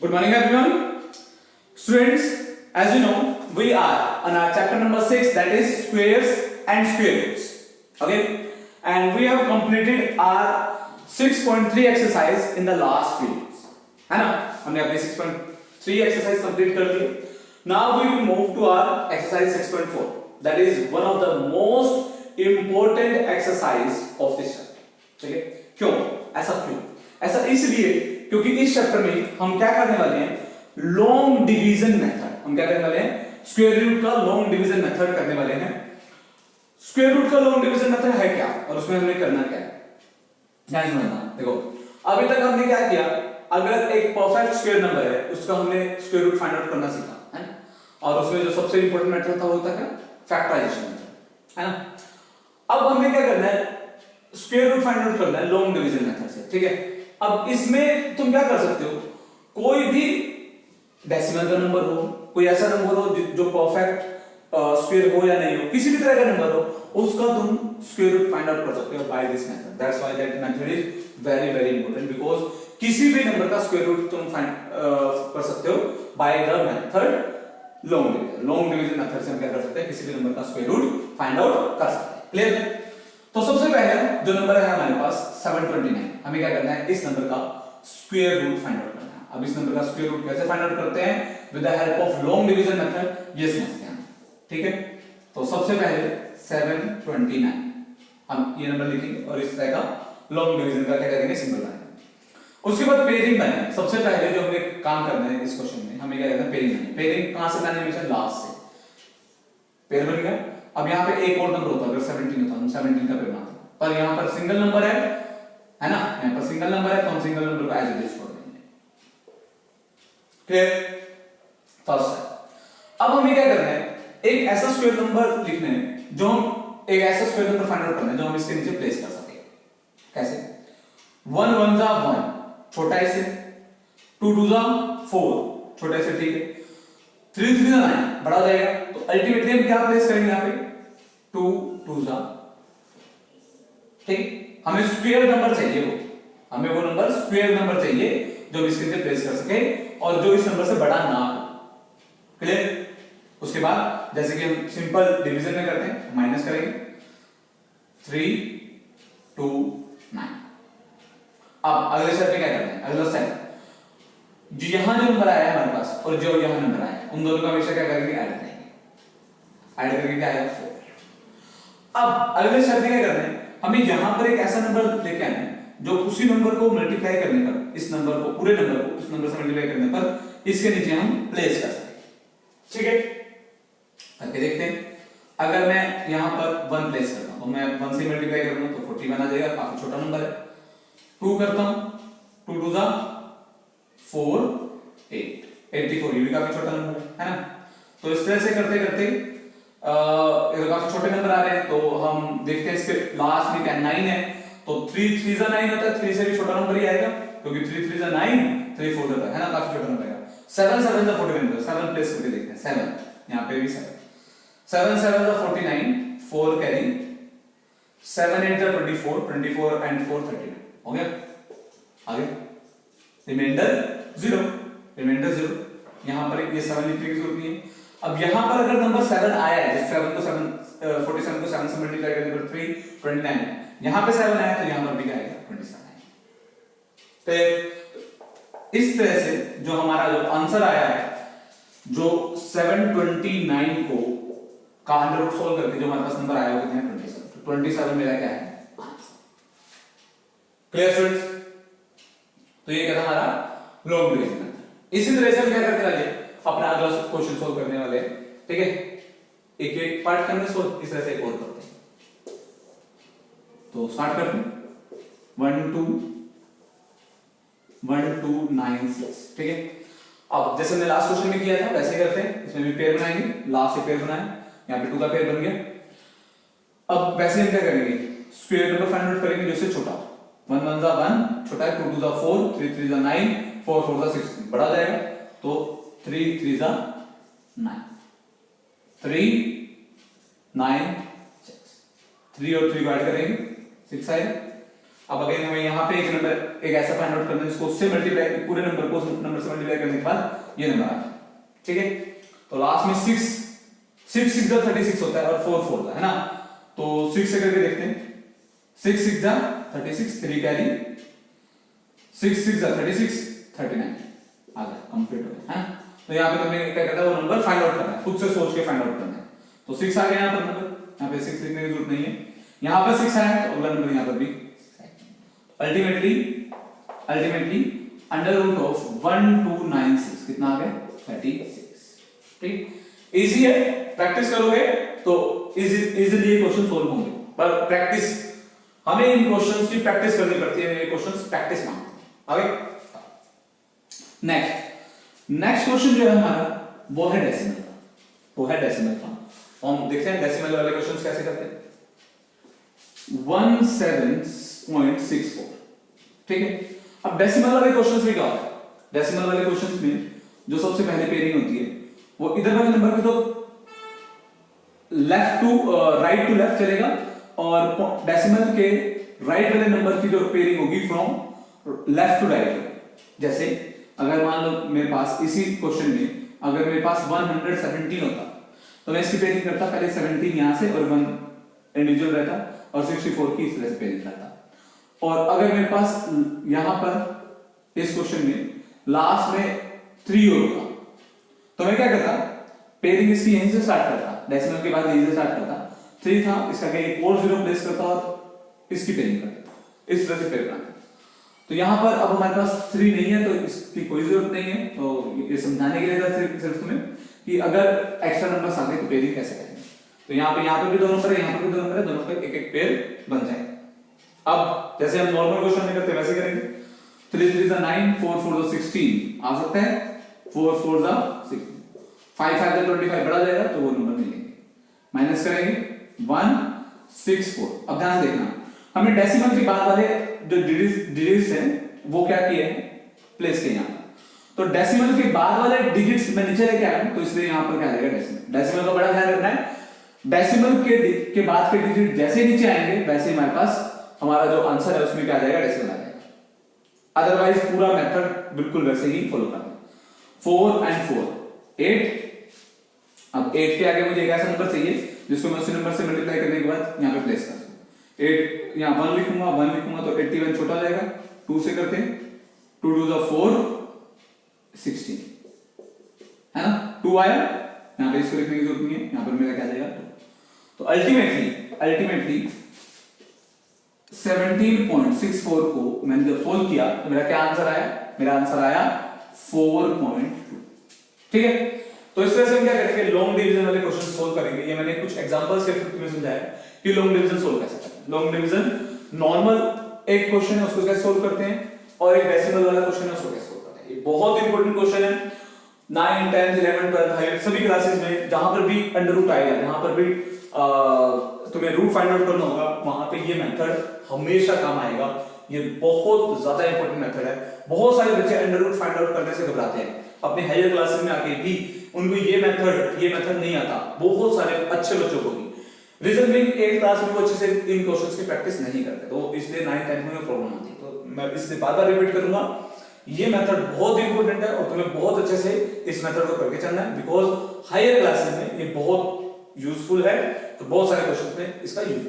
Good morning, everyone. Students, as you know, we are on our chapter number 6, that is squares and square roots. Okay, and we have completed our 6.3 exercise in the last videos. है ना? हमने अपनी 6.3 exercise complete कर दी. Now we will move to our exercise 6.4. That is one of the most important exercise of this chapter. ठीक है? क्यों? ऐसा इसलिए क्योंकि इस चैप्टर में हम क्या करने वाले हैं, लॉन्ग डिवीजन मेथड. हम क्या करने वाले हैं, स्क्वायर रूट का लॉन्ग डिवीजन मेथड करने वाले हैं. स्क्वायर रूट का लॉन्ग डिवीजन मेथड है क्या और उसमें हमने करना क्या है, ध्यान समझना. देखो, अभी तक हमने क्या किया, अगर एक परफेक्ट स्क्वायर नंबर है उसका हमने स्क्वायर रूट फाइंड आउट करना सीखा है ना, और उसमें जो सबसे इंपॉर्टेंट मेथड था वो था क्या, फैक्टराइजेशन मेथड, है ना. अब हमें क्या करना है, स्क्वायर रूट फाइंड आउट करना है लॉन्ग डिवीजन मेथड से. ठीक है, अब इसमें तुम क्या कर सकते हो, कोई भी डेसिमल का नंबर हो, कोई ऐसा नंबर हो जो परफेक्ट स्क्वायर हो या नहीं हो, किसी भी तरह का नंबर हो, उसका तुम स्क्वायर रूट फाइंड आउट कर सकते हो by this method. That's why that method is very very important, because किसी भी नंबर का स्क्वायर रूट तुम फाइंड कर सकते हो by the method long division. Long division method से हम क्या कर सकते हैं, किसी भी नंबर का स्क्वायर रूट फाइंड आउट कर सकते हैं. क्लियर है? तो सबसे पहले जो नंबर है हमारे पास 729, हमें क्या करना है, इस नंबर का स्क्वायर रूट फाइंड आउट करना है. अब इस नंबर का स्क्वायर रूट कैसे फाइंड आउट करते हैं, with the help of long division method, ये समझते हैं. ठीक है, तो सबसे पहले 729 हम ये नंबर लिखेंगे और इस तरह का लॉन्ग डिवीजन का क्या करेंगे, सिंबल बनाएंगे. उसके बाद पेयरिंग बनाएंगे. सबसे पहले जो हमें काम करना है इस क्वेश्चन में, हमें क्या करना है, पेयरिंग बनाएंगे. पेयरिंग कहां से बनाएंगे, हमेशा लास्ट से. पेयर बन गया. अब यहाँ पे एक और नंबर होता, अगर 17 होता हम 17 का पेयर बनाते, पर यहाँ पर सिंगल नंबर है ना, यहाँ पर सिंगल नंबर है तो हम सिंगल नंबर को एज इट इज छोड़ देंगे. क्लियर? फर्स्ट है. अब हमें क्या करना है, एक ऐसा स्क्वायर नंबर लिखना है जो हम एक ऐसा स्क्वायर नंबर फाइंड आउट करना है जो हम इसके नीचे प्लेस कर सके. कैसे? 1 1 जा 1 छोटा है से, 2 2 जा 4 छोटा से, ठीक है. 3 3 जा 9 बड़ा हो जाएगा, तो अल्टीमेटली हम क्या प्लेस करेंगे यहाँ पे, 2 2 जा. ठीक, हमें स्क्वायर नंबर चाहिए, हमें वो नंबर स्क्वायर नंबर चाहिए जो इसके नीचे प्लेस कर सके और जो इस नंबर से बड़ा ना हो. क्लियर? उसके बाद जैसे कि हम सिंपल डिवीजन में करते हैं, माइनस करेंगे 3 2 9. अब अगले स्टेप में क्या करना है, अगला स्टेप जो यहां जो नंबर आया है हमारे पास और जो यहां नंबर आया है, उन दोनों का हमेशा क्या करेंगे, ऐड करेंगे. ऐड करके क्या आएगा, 4. अब अगले स्टेप में क्या करना है, हमें यहां पर एक ऐसा नंबर लेके आना है जो उसी नंबर को मल्टीप्लाई करने पर, इस नंबर को, पूरे नंबर को उस नंबर से मल्टीप्लाई करने पर इसके नीचे हम प्लेस कर सकें. ठीक है, करके देखते हैं. अगर मैं यहां पर 1 प्लेस करता हूं, तो मैं 1 से मल्टीप्लाई करूंगा तो 41 आ जाएगा, काफी छोटा नंबर है. 2 करता हूं, 2 2 जा 4 8 84, ये भी काफी छोटा नंबर है ना. तो इस तरह से करते करते काफी छोटे नंबर आ रहे हैं, तो हम देखते हैं इसके लास्ट में क्या 9 है, तो 3 3 जा 9 होता है, 3 से भी छोटा नंबर ही आएगा क्योंकि 3 3 जा 9, 3 4 होता है ना, काफी छोटा नंबर आएगा. 7 7 जा 49, 7 प्लेस करके देखते हैं. 7 यहां पे भी 7 7 7 जा 49, 4 कैरी, 7 8 जा 24, 24 एंड 4 39 हो गया. आगे रिमाइंडर 0, रिमाइंडर 0. यहां पर ये 7 लिखने की जरूरत नहीं है. अब यहां पर अगर नंबर 7 आया है, जैसे 7 को 7 47 को 7 से मल्टीप्लाई करने पर 3 29 है, यहां पे 7 आया तो यहां पर भी क्या आएगा, 27 आएगा. तो इस तरह से जो हमारा जो आंसर आया है, जो 729 को का अंडर रूट सोल्व करके जो हमारे पास नंबर आया वो कितना है, 27. तो 27 मेरा क्या है, क्लियर स्टूडेंट्स? तो ये क्या था हमारा लॉन्ग डिवीजन मेथड. इसी तरह से हम क्या करने वाले, अपना अगला क्वेश्चन सोल्व करने वाले. ठीक है, एक एक पार्ट करने सोल्व, इस तरह से एक और करते हैं. तो स्टार्ट करते हैं. 1 2 1 2 9 6. ठीक है, अब जैसे हमने लास्ट क्वेश्चन में किया था वैसे करते हैं. इसमें भी पेयर बनाएंगे, लास्ट से पेयर बनाए, यहाँ पे 2 का पेयर बन गया. अब वैसे हम क्या करेंगे, स्क्वायर नंबर फाइंड आउट करेंगे जो से छोटा. 1 1 जा 1 छोटा है, 2 2 जा 4, 3 3 जा 9, 4 4 जा 16 बड़ा जाएगा. तो 3 3 जा 9, 3 9 6, 3 और 3 को ऐड करेंगे 6 आएगा. अब अगर हमें यहाँ पे एक नंबर एक ऐसा फाइंड आउट करना है जिसको उससे मल्टीप्लाई, पूरे नंबर को नंबर से मल्टीप्लाई करने के बाद ये नंबर आ जाए, ठीक है। तो लास्ट में 6 6 जा 36 होता है और 4 4 जा, है ना। तो 6 से करके देखते हैं, 6 6 जा 36, 3 कैरी, 6 6 जा 36, 39 आ गया, कंप्लीट हो गया, है ना। तो यहाँ पे तुम्हें क्या करना है, वो नंबर फाइंड आउट करना है, खुद से सोच के फाइंड आउट करना है। तो 6 आ गया यहाँ पर नंबर, यहाँ पे 6 लिखने की जरूरत नहीं है, यहाँ पर 6 आया तो अगला नंबर यहाँ पर भी अल्टीमेटली अंडर रूट ऑफ 1296 कितना आ गया 36, ठीक। इजी है, प्रैक्टिस करोगे तो इजीली ये क्वेश्चन सोल्व होंगे, पर प्रैक्टिस हमें इन क्वेश्चंस की प्रैक्टिस करनी पड़ती है, ये क्वेश्चंस प्रैक्टिस मांगते हैं। आगे नेक्स्ट क्वेश्चन जो है हमारा वो है डेसिमल का। हम देखते हैं डेसिमल वाले क्वेश्चंस कैसे करते हैं। 17.64, ठीक है। अब डेसिमल वाले क्वेश्चंस में क्या होता है, डेसिमल वाले क्वेश्चंस में जो सबसे पहले पेयरिंग होती है वो इधर वाले नंबर की तो left to right to left चलेगा, और डेसिमल के राइट वाले नंबर की जो पेयरिंग होगी फ्रॉम लेफ्ट टू राइट। जैसे अगर मान लो मेरे पास इसी क्वेश्चन में अगर मेरे पास 117 होता तो मैं इसकी पेयरिंग करता, पहले 17 यहां से और 1 इंडिविजुअल रहता और 64 की इस तरह से पेयरिंग करता। और अगर मेरे पास यहां पर इस क्वेश्चन में लास्ट में 3 होगा तो मैं क्या करता, पेयरिंग इसकी यहीं से स्टार्ट करता, डेसिमल के बाद यहीं से स्टार्ट करता, 3 था इसका क्या एक और 0 प्लेस करता और इसकी पेयरिंग करता, इस तरह से पेयर बनाता। तो यहां पर अब हमारे पास 3 नहीं है तो इसकी कोई जरूरत नहीं है, तो ये समझाने के लिए था सिर्फ तुम्हें कि अगर एक्स्ट्रा नंबर्स आ गए तो पेयरिंग कैसे करेंगे। तो यहाँ पे भी 2 नंबर है, यहाँ पे भी 2 नंबर है, दोनों पे एक एक पेयर बन जाए। अब जैसे हम नॉर्मल क्वेश्चन में करते हैं वैसे करेंगे। 3 3 जा 9, 4 4 जा 16 आ सकता है, 4 4 जा 16, 5 5 जा 25 बड़ा जाएगा तो वो नंबर नहीं लेंगे, माइनस करेंगे 1 6 4। अब ध्यान देखना, हमने डेसिमल के बाद वाले जो डिजिट्स हैं वो क्या किए हैं, प्लेस किए यहाँ। तो डेसिमल के बाद वाले डिजिट्स मैं नीचे लेके आया हूं तो इसलिए यहाँ पर क्या आ जाएगा डेसिमल का बड़ा ध्यान रखना है। डेसिमल के बाद के डिजिट जैसे नीचे आएंगे वैसे हमारे पास हमारा जो आंसर है उसमें क्या आ जाएगा, डेसिमल आ जाएगा। अदरवाइज पूरा मेथड बिल्कुल वैसे ही फॉलो करना। 4 and 4 8। अब 8 के आगे मुझे एक ऐसा नंबर चाहिए जिसको मैं उसी नंबर से मल्टीप्लाई करने के बाद यहाँ पे प्लेस कर दूं। 8 यहाँ 1 लिखूंगा तो 81 छोटा जाएगा, 2 से करते हैं, 2 2 जा 4 16, है ना। 2 आया, यहाँ पे इसको लिखने की जरूरत नहीं है, यहाँ पर मेरा क्या जाएगा 2। तो अल्टीमेटली 17.64 को मैंने जब सोल्व किया तो मेरा क्या आंसर आया, मेरा आंसर आया 4.2, ठीक है। तो इस तरह से हम क्या करेंगे, लॉन्ग डिवीजन वाले क्वेश्चन सोल्व करेंगे। ये मैंने कुछ एग्जांपल्स के थ्रू तुम्हें समझाया कि लॉन्ग डिवीजन सोल्व कैसे करते हैं। लॉन्ग डिवीजन नॉर्मल एक क्वेश्चन है उसको कैसे सोल्व करते हैं, और एक डेसिमल वाला क्वेश्चन है उसको कैसे सोल्व करते हैं। ये बहुत इंपॉर्टेंट क्वेश्चन है 9 10 11 12 हायर सभी क्लासेस में, जहां पर भी अंडर रूट आएगा, जहां पर भी तुम्हें रूट फाइंड आउट करना होगा वहां पे ये मेथड हमेशा काम आएगा। ये बहुत ज्यादा इंपॉर्टेंट मेथड है। बहुत सारे बच्चे अंडर रूट फाइंड आउट करने से घबराते हैं, अपने हायर क्लासेस में आके भी उनको ये मेथड नहीं आता, बहुत सारे अच्छे बच्चों को भी। रीजन बीइंग एक क्लास में वो अच्छे से इन क्वेश्चंस की प्रैक्टिस नहीं करते, तो इसलिए 9 10 में प्रॉब्लम आती है। तो मैं इसलिए बार-बार रिपीट करूंगा, ये मेथड बहुत इंपॉर्टेंट है और तुम्हें बहुत अच्छे से इस मेथड को करके चलना है, बिकॉज हायर क्लासेस में ये बहुत यूजफुल है। तो बहुत सारे क्वेश्चंस में इसका यूज